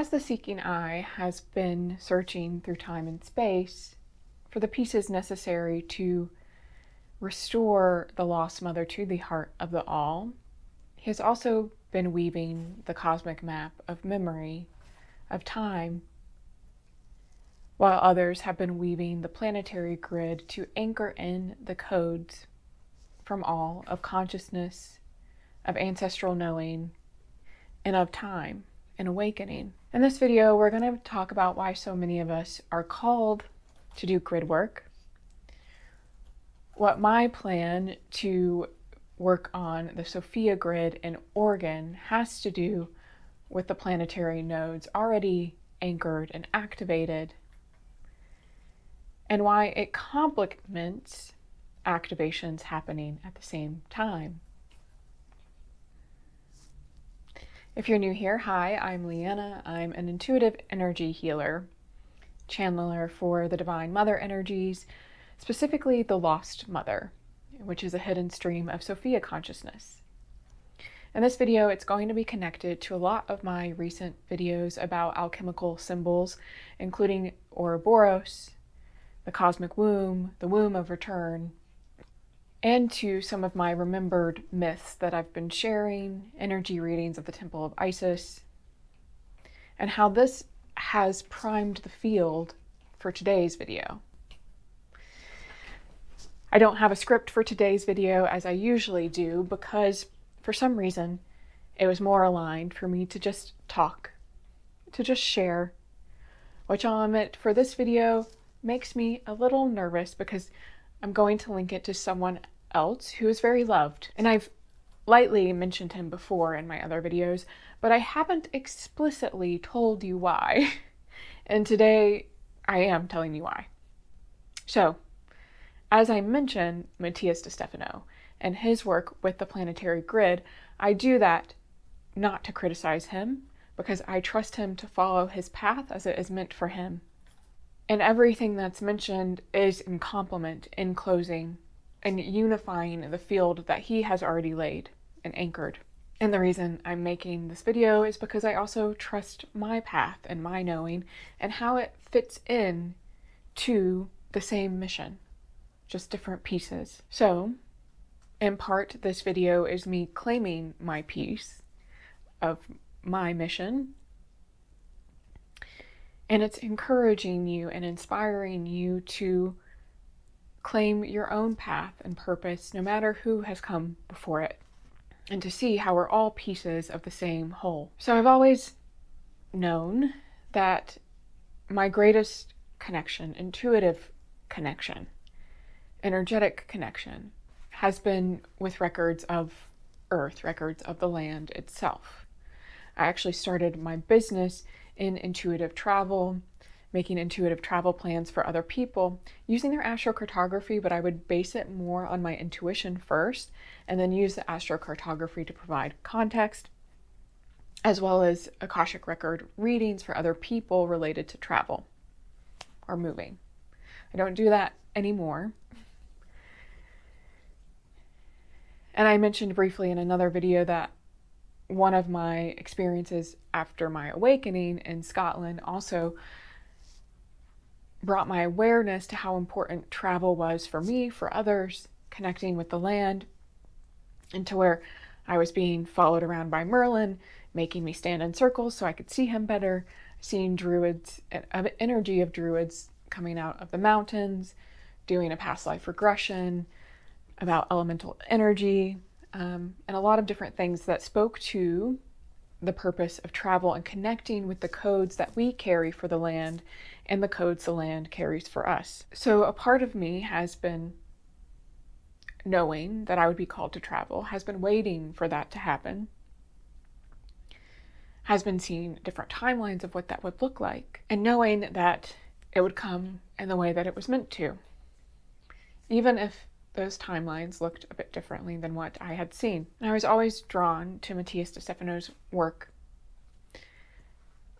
as the seeking eye has been searching through time and space for the pieces necessary to restore the lost mother to the heart of the all, he has also been weaving the cosmic map of memory, of time, while others have been weaving the planetary grid to anchor in the codes from all of consciousness, of ancestral knowing, and of time and awakening. In this video, we're going to talk about why so many of us are called to do grid work, what my plan to work on the Sophia Grid in Oregon has to do with the planetary nodes already anchored and activated, and why it complements activations happening at the same time. If you're new here, hi, I'm Leanna. I'm an intuitive energy healer, channeler for the Divine Mother energies, specifically the Lost Mother, which is a hidden stream of Sophia consciousness. In this video, it's going to be connected to a lot of my recent videos about alchemical symbols, including Ouroboros, the cosmic womb, the womb of return, and to some of my remembered myths that I've been sharing, energy readings of the Temple of Isis, and how this has primed the field for today's video. I don't have a script for today's video as I usually do because for some reason it was more aligned for me to just talk, to just share, which I'll admit for this video makes me a little nervous because I'm going to link it to someone else who is very loved. And I've lightly mentioned him before in my other videos, but I haven't explicitly told you why. And today I am telling you why. So, as I mentioned Matias de Stefano and his work with the planetary grid, I do that not to criticize him, because I trust him to follow his path as it is meant for him. And everything that's mentioned is in complement, in closing, and unifying the field that he has already laid and anchored. And the reason I'm making this video is because I also trust my path and my knowing and how it fits in to the same mission, just different pieces. So, in part, this video is me claiming my piece of my mission, and it's encouraging you and inspiring you to claim your own path and purpose, no matter who has come before it, and to see how we're all pieces of the same whole. So I've always known that my greatest connection, intuitive connection, energetic connection, has been with records of Earth, records of the land itself. I actually started my business in intuitive travel, making intuitive travel plans for other people, using their astrocartography, but I would base it more on my intuition first, and then use the astrocartography to provide context, as well as Akashic record readings for other people related to travel or moving. I don't do that anymore. And I mentioned briefly in another video that one of my experiences after my awakening in Scotland also brought my awareness to how important travel was for me, for others, connecting with the land, and to where I was being followed around by Merlin, making me stand in circles so I could see him better, seeing druids, energy of druids coming out of the mountains, doing a past life regression about elemental energy, and a lot of different things that spoke to the purpose of travel and connecting with the codes that we carry for the land and the codes the land carries for us. So a part of me has been knowing that I would be called to travel, has been waiting for that to happen, has been seeing different timelines of what that would look like, and knowing that it would come in the way that it was meant to, even if those timelines looked a bit differently than what I had seen. And I was always drawn to Matias de Stefano's work.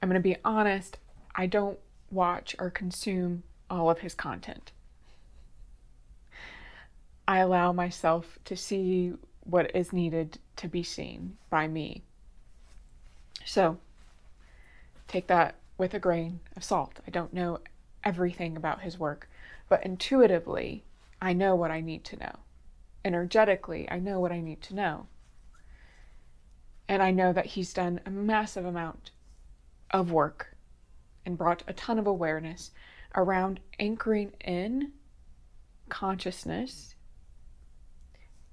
I'm going to be honest, I don't watch or consume all of his content. I allow myself to see what is needed to be seen by me. So, Take that with a grain of salt. I don't know everything about his work, but intuitively, I know what I need to know. Energetically, I know what I need to know. And I know that he's done a massive amount of work and brought a ton of awareness around anchoring in consciousness,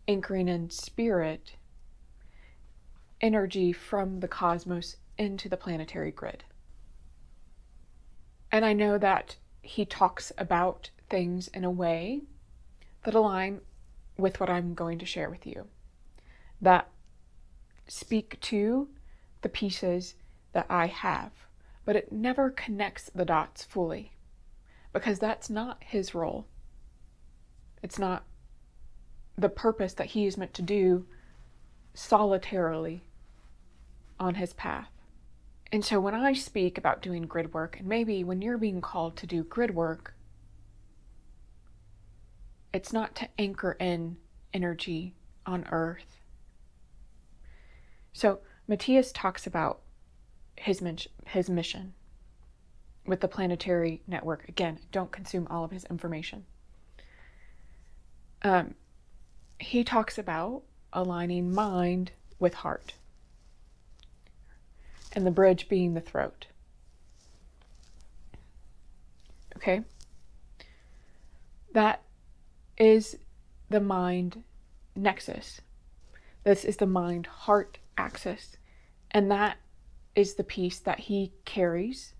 anchoring in spirit, energy from the cosmos into the planetary grid. And I know that he talks about things in a way that align with what I'm going to share with you, that speak to the pieces that I have, but it never connects the dots fully, because that's not his role. It's not the purpose that he is meant to do solitarily on his path. And so when I speak about doing grid work, and maybe when you're being called to do grid work, it's not to anchor in energy on earth. So Matías talks about his mission with the planetary network. Again, don't consume all of his information. He talks about aligning mind with heart, and the bridge being the throat. Okay? That is the mind nexus. This is the mind-heart axis. And that is the piece that he carries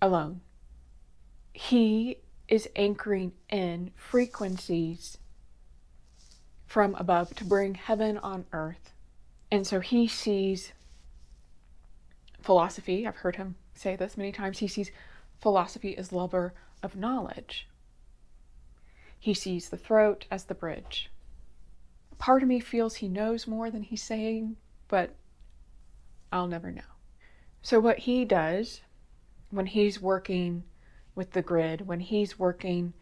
alone. He is anchoring in frequencies from above to bring heaven on earth. And so he sees philosophy, I've heard him say this many times, he sees philosophy as lover of knowledge. He sees the throat as the bridge. Part of me feels he knows more than he's saying, but I'll never know. So what he does when he's working with the grid, when he's working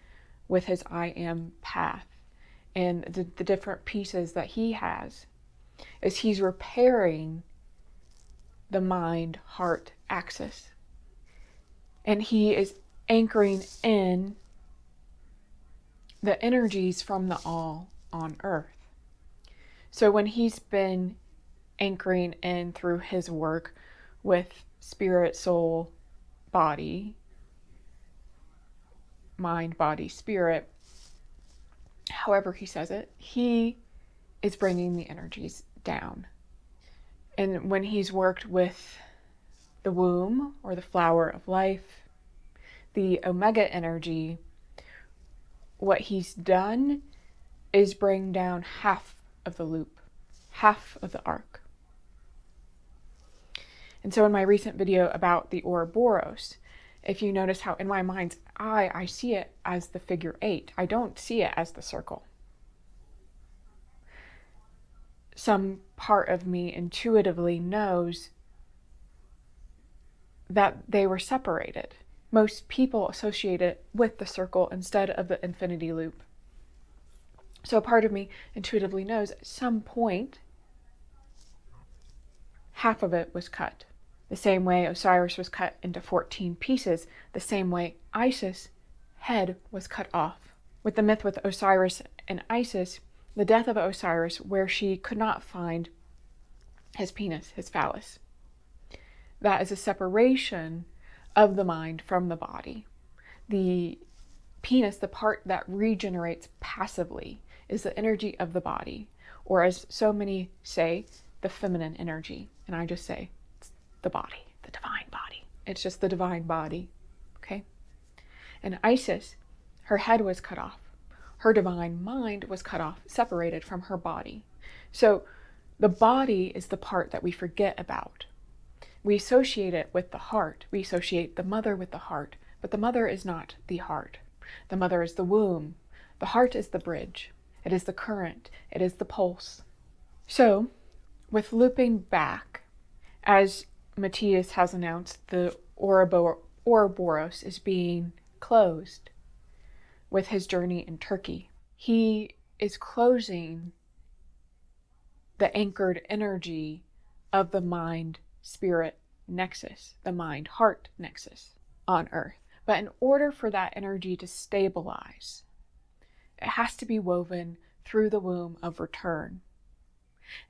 with his I am path and the different pieces that he has, is he's repairing the mind-heart axis. And he is anchoring in the energies from the all on earth. So when he's been anchoring in through his work with spirit, soul, body, mind, body, spirit, however he says it, he is bringing the energies down. And when he's worked with the womb or the flower of life, the omega energy, what he's done is bring down half of the loop, half of the arc. And so in my recent video about the Ouroboros, if you notice how in my mind's eye, I see it as the figure 8. I don't see it as the circle. Some part of me intuitively knows that they were separated. Most people associate it with the circle instead of the infinity loop. So a part of me intuitively knows at some point, half of it was cut. The same way Osiris was cut into 14 pieces, the same way Isis' head was cut off. With the myth with Osiris and Isis, the death of Osiris, where she could not find his penis, his phallus. That is a separation of the mind from the body. The penis, the part that regenerates passively, is the energy of the body, or as so many say, the feminine energy. And I just say, it's the body, the divine body. It's just the divine body, okay? And Isis, her head was cut off. Her divine mind was cut off, separated from her body. So the body is the part that we forget about. We associate it with the heart. We associate the mother with the heart, but the mother is not the heart. The mother is the womb. The heart is the bridge. It is the current. It is the pulse. So, with looping back, as Matías has announced, the Ouroboros is being closed with his journey in Turkey. He is closing the anchored energy of the mind, spirit, nexus, the mind-heart nexus on Earth. But in order for that energy to stabilize, it has to be woven through the womb of return.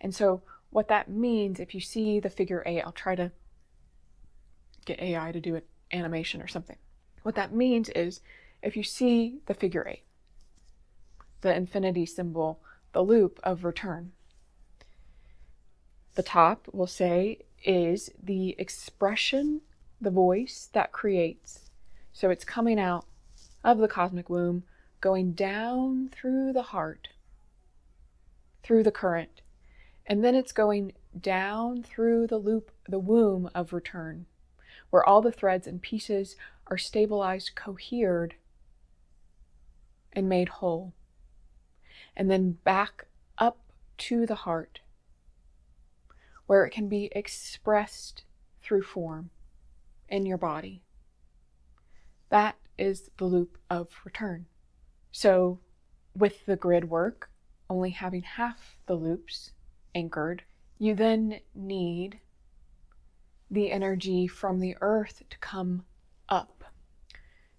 And so what that means, if you see the figure 8, I'll try to get AI to do an animation or something. What that means is, if you see the figure 8, the infinity symbol, the loop of return, the top will say is the expression, the voice that creates. So it's coming out of the cosmic womb, going down through the heart, through the current, and then it's going down through the loop, the womb of return, where all the threads and pieces are stabilized, cohered, and made whole. And then back up to the heart, where it can be expressed through form in your body. That is the loop of return. So with the grid work, only having half the loops anchored, you then need the energy from the earth to come up,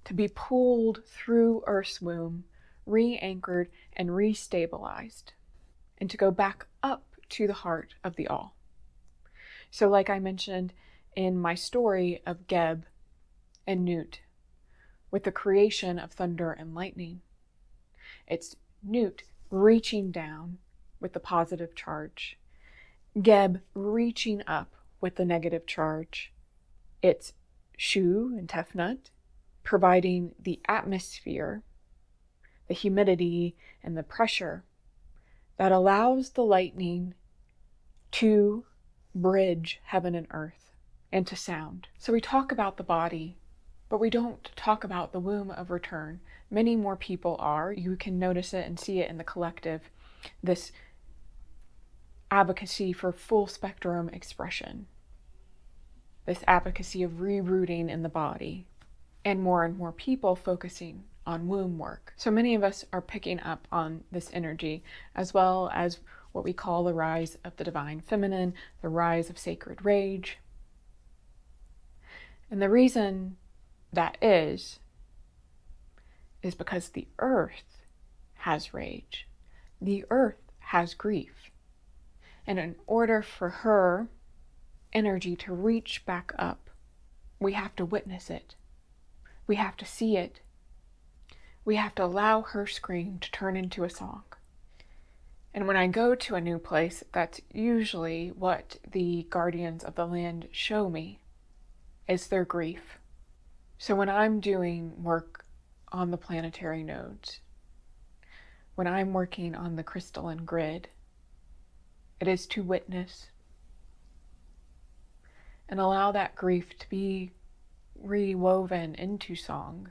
to be pulled through Earth's womb, re-anchored and re-stabilized, and to go back up to the heart of the all. So like I mentioned in my story of Geb and Newt, with the creation of thunder and lightning, it's Newt reaching down with the positive charge, Geb reaching up with the negative charge. It's Shu and Tefnut providing the atmosphere, the humidity and the pressure that allows the lightning to bridge heaven and earth and to sound. So we talk about the body, but we don't talk about the womb of return. Many more people are. You can notice it and see it in the collective, this advocacy for full spectrum expression, this advocacy of rerouting in the body, and more people focusing on womb work. So many of us are picking up on this energy, as well as what we call the rise of the divine feminine, the rise of sacred rage. And the reason that is because the earth has rage. The earth has grief. And in order for her energy to reach back up, we have to witness it. We have to see it. We have to allow her scream to turn into a song. And when I go to a new place, that's usually what the guardians of the land show me, is their grief. So when I'm doing work on the planetary nodes, when I'm working on the crystalline grid, it is to witness and allow that grief to be rewoven into song,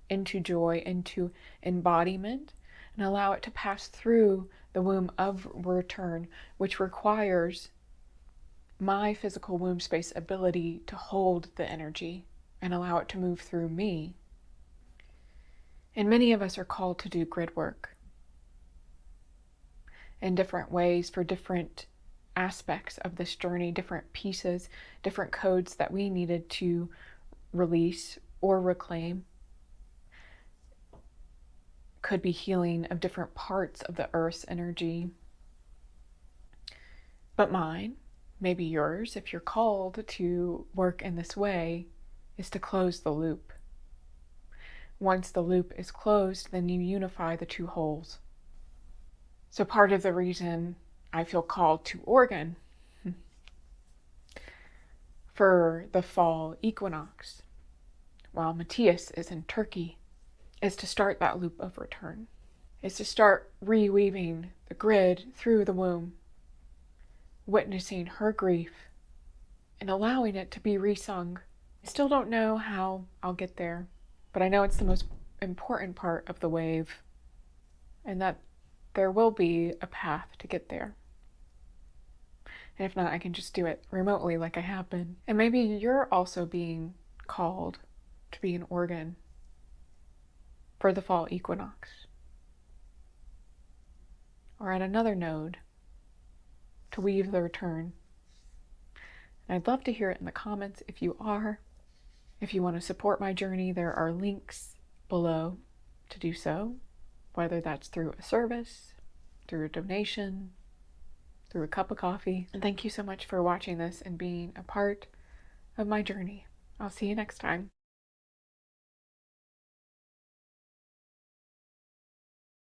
into joy, into embodiment, and allow it to pass through the womb of return, which requires my physical womb space ability to hold the energy and allow it to move through me. And many of us are called to do grid work in different ways for different aspects of this journey, different pieces, different codes that we needed to release or reclaim. Could be healing of different parts of the earth's energy. But mine, maybe yours, if you're called to work in this way, is to close the loop. Once the loop is closed, then you unify the two wholes. So part of the reason I feel called to Oregon for the fall equinox, while Matías is in Turkey, is to start that loop of return, is to start reweaving the grid through the womb, witnessing her grief and allowing it to be resung. I still don't know how I'll get there, but I know it's the most important part of the wave, and that there will be a path to get there. And if not, I can just do it remotely like I have been. And maybe you're also being called to be in Oregon for the fall equinox, or at another node to weave the return. I'd love to hear it in the comments if you are. If you want to support my journey, there are links below to do so, whether that's through a service, through a donation, through a cup of coffee. And thank you so much for watching this and being a part of my journey. I'll see you next time.